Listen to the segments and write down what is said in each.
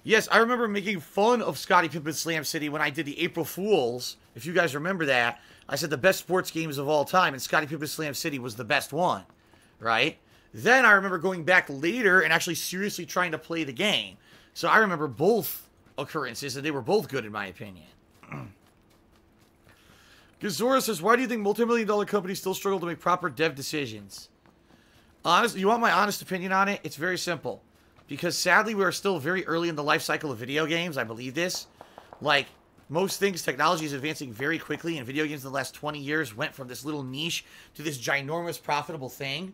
Yes, I remember making fun of Scottie Pippen's Slam City when I did the April Fools. If you guys remember that, I said the best sports games of all time, and Scottie Pippen's Slam City was the best one, right? Then I remember going back later and actually seriously trying to play the game. So I remember both occurrences, and they were both good in my opinion. Gazora says, why do you think multi-million-dollar companies still struggle to make proper dev decisions? Honestly, you want my honest opinion on it? It's very simple. Because sadly, we are still very early in the life cycle of video games. I believe this. Like, most things, technology is advancing very quickly, and video games in the last 20 years went from this little niche to this ginormous profitable thing.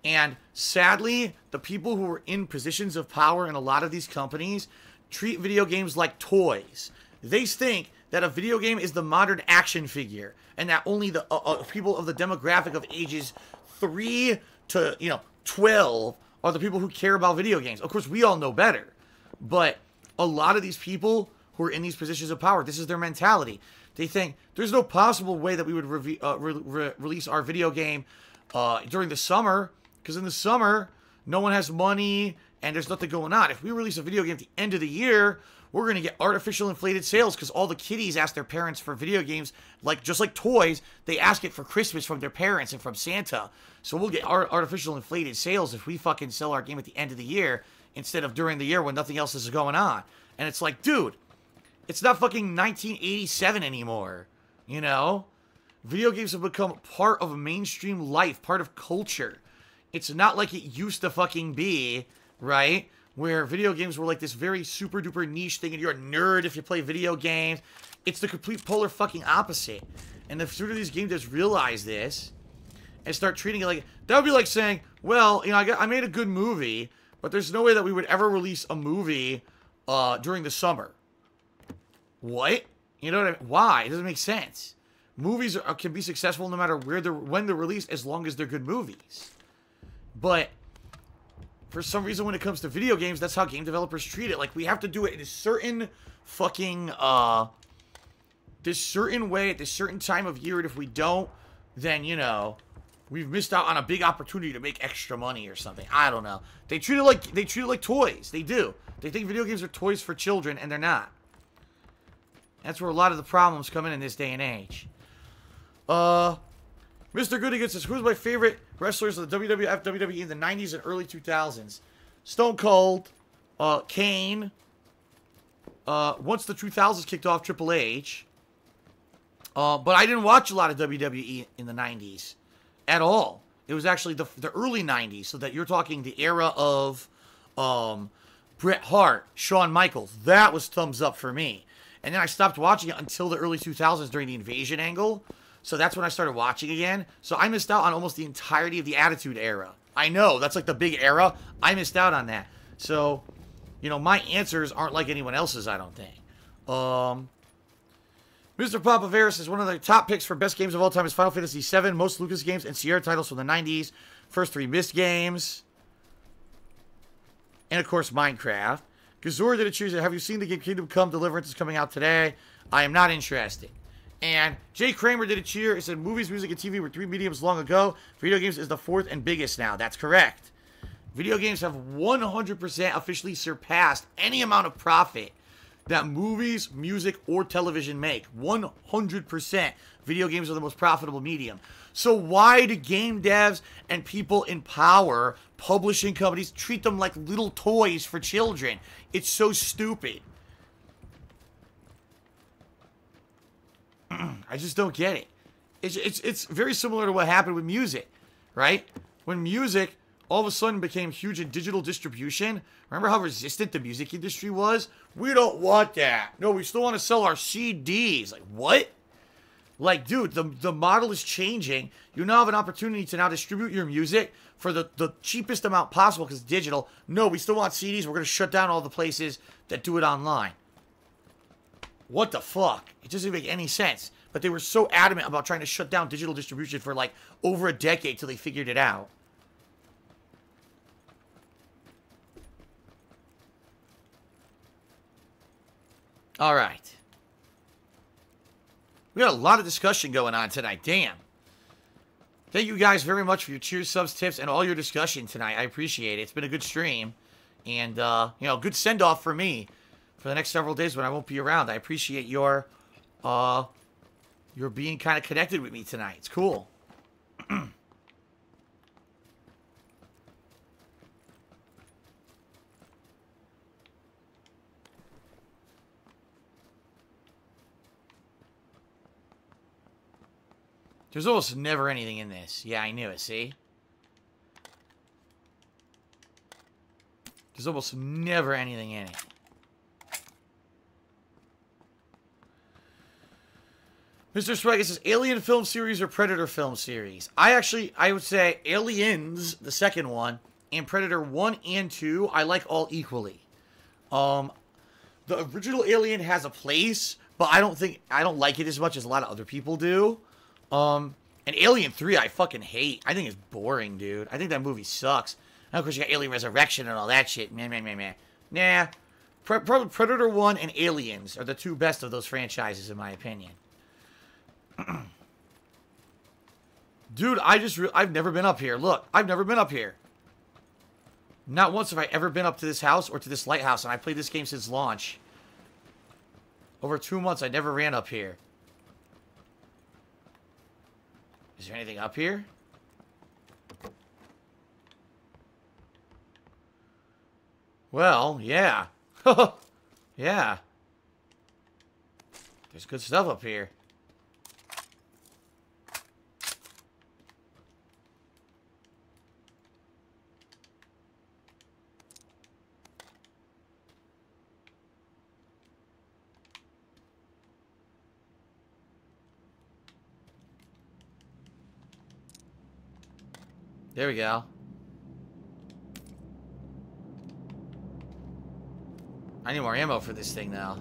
And sadly, the people who are in positions of power in a lot of these companies treat video games like toys. They think that a video game is the modern action figure, and that only the people of the demographic of ages 3 to 12 are the people who care about video games. Of course, we all know better, but a lot of these people who are in these positions of power, this is their mentality. They think there's no possible way that we would release our video game during the summer, because in the summer, no one has money and there's nothing going on. If we release a video game at the end of the year, we're going to get artificial inflated sales because all the kiddies ask their parents for video games, just like toys. They ask it for Christmas from their parents and from Santa. So we'll get artificial inflated sales if we fucking sell our game at the end of the year instead of during the year when nothing else is going on. And it's like, dude, it's not fucking 1987 anymore, you know? Video games have become part of mainstream life, part of culture. It's not like it used to fucking be, right? Where video games were like this very super duper niche thing and you're a nerd if you play video games. It's the complete polar fucking opposite. And the sooner these game devs realize this and start treating it like, that would be like saying, well, I made a good movie, but there's no way that we would ever release a movie during the summer. What? You know what I mean? Why? It doesn't make sense. Movies can be successful no matter when they're released, as long as they're good movies. But for some reason, when it comes to video games, that's how game developers treat it. Like, we have to do it in a certain fucking, this certain way at this certain time of year, and if we don't, then, we've missed out on a big opportunity to make extra money or something. I don't know. They treat it like toys. They do. They think video games are toys for children, and they're not. That's where a lot of the problems come in this day and age. Mr. Goodigan says, who's my favorite wrestlers of the WWF, WWE in the 90s and early 2000s? Stone Cold, Kane, once the 2000s kicked off, Triple H. But I didn't watch a lot of WWE in the 90s at all. It was actually the early 90s, so that you're talking the era of Bret Hart, Shawn Michaels. That was thumbs up for me. And then I stopped watching it until the early 2000s during the Invasion angle. So that's when I started watching again. So I missed out on almost the entirety of the Attitude Era. I know, that's like the big era. I missed out on that. So, my answers aren't like anyone else's, I don't think. Mr. Papavera says, one of the top picks for best games of all time is Final Fantasy VII, most Lucas games, and Sierra titles from the 90s. First 3 missed games. And, of course, Minecraft. Gazor did a choose. Have you seen the game Kingdom Come Deliverance is coming out today? I am not interested. And Jay Kramer did a cheer. He said, movies, music, and TV were 3 mediums long ago. Video games is the 4th and biggest now. That's correct. Video games have 100% officially surpassed any amount of profit that movies, music, or television make. 100%. Video games are the most profitable medium. So why do game devs and people in power, publishing companies, treat them like little toys for children? It's so stupid. I just don't get it. It's very similar to what happened with music, right? When music all of a sudden became huge in digital distribution, remember how resistant the music industry was? We don't want that. No, we still want to sell our CDs. Like, what? Like, dude, the model is changing. You now have an opportunity to now distribute your music for the cheapest amount possible because it's digital. No, we still want CDs. We're going to shut down all the places that do it online. What the fuck? It doesn't make any sense. But they were so adamant about trying to shut down digital distribution for like over a decade till they figured it out. All right. We got a lot of discussion going on tonight. Damn. Thank you guys very much for your cheers, subs, tips, and all your discussion tonight. I appreciate it. It's been a good stream. And, good send-off for me. for the next several days when I won't be around. I appreciate your being kind of connected with me tonight. It's cool. There's almost never anything in this. Yeah, I knew it, see? There's almost never anything in it. Mr. Swagger says, Alien film series or Predator film series? I would say Aliens, the second one, and Predator 1 and 2, I like all equally. The original Alien has a place, but I don't like it as much as a lot of other people do. And Alien 3, I fucking hate. I think it's boring, dude. I think that movie sucks. And of course, you got Alien Resurrection and all that shit. Nah. Predator 1 and Aliens are the two best of those franchises, in my opinion. Dude, I've never been up here. Look, I've never been up here. Not once have I ever been up to this house or to this lighthouse, and I played this game since launch. Over 2 months, I never ran up here. Is there anything up here? Well, yeah. Yeah. There's good stuff up here. There we go. I need more ammo for this thing now.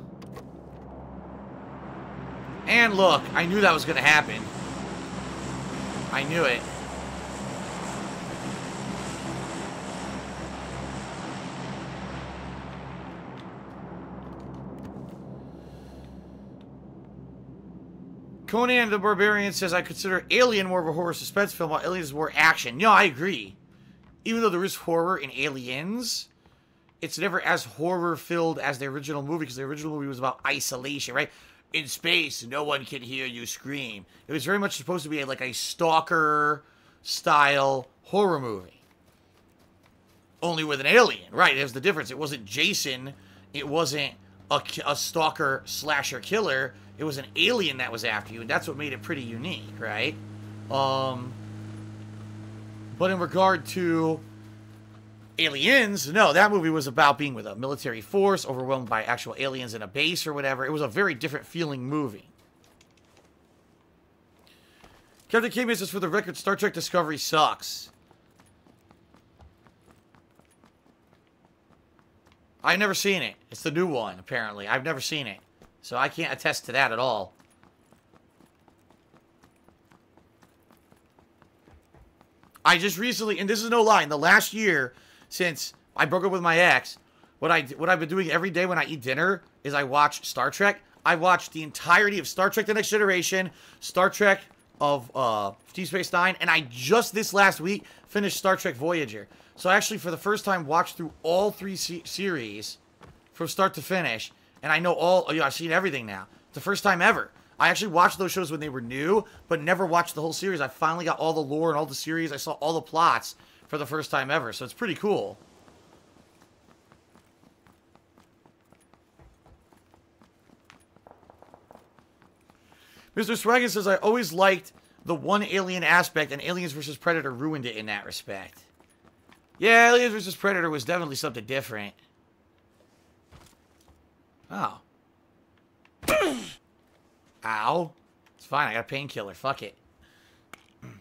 And look, I knew that was going to happen. I knew it. Conan the Barbarian says, I consider Alien more of a horror suspense film, while Alien is more action. No, I agree. Even though there is horror in Aliens, it's never as horror-filled as the original movie, because the original movie was about isolation, right? In space, no one can hear you scream. It was very much supposed to be like a stalker-style horror movie. Only with an alien, right? There's the difference. It wasn't Jason. It wasn't a stalker slasher killer. It was an alien that was after you, and that's what made it pretty unique, right? But in regard to Aliens, no, that movie was about being with a military force, overwhelmed by actual aliens in a base or whatever. It was a very different feeling movie. Captain K says, for the record, Star Trek Discovery sucks. I've never seen it. It's the new one, apparently. I've never seen it. So I can't attest to that at all. I just recently, and this is no lie, in the last year since I broke up with my ex, what I've been doing every day when I eat dinner is I watch Star Trek. I watched the entirety of Star Trek The Next Generation, Star Trek of Deep Space Nine, and I just this last week finished Star Trek Voyager. So I actually, for the first time, watched through all three series from start to finish. And I know I've seen everything now. It's the first time ever. I actually watched those shows when they were new, but never watched the whole series. I finally got all the lore and all the series. I saw all the plots for the first time ever. So it's pretty cool. Mr. Swaggin says, I always liked the one alien aspect, and Aliens vs. Predator ruined it in that respect. Yeah, Aliens vs. Predator was definitely something different. Oh. Ow. It's fine, I got a painkiller. Fuck it. There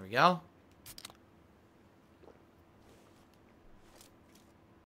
we go.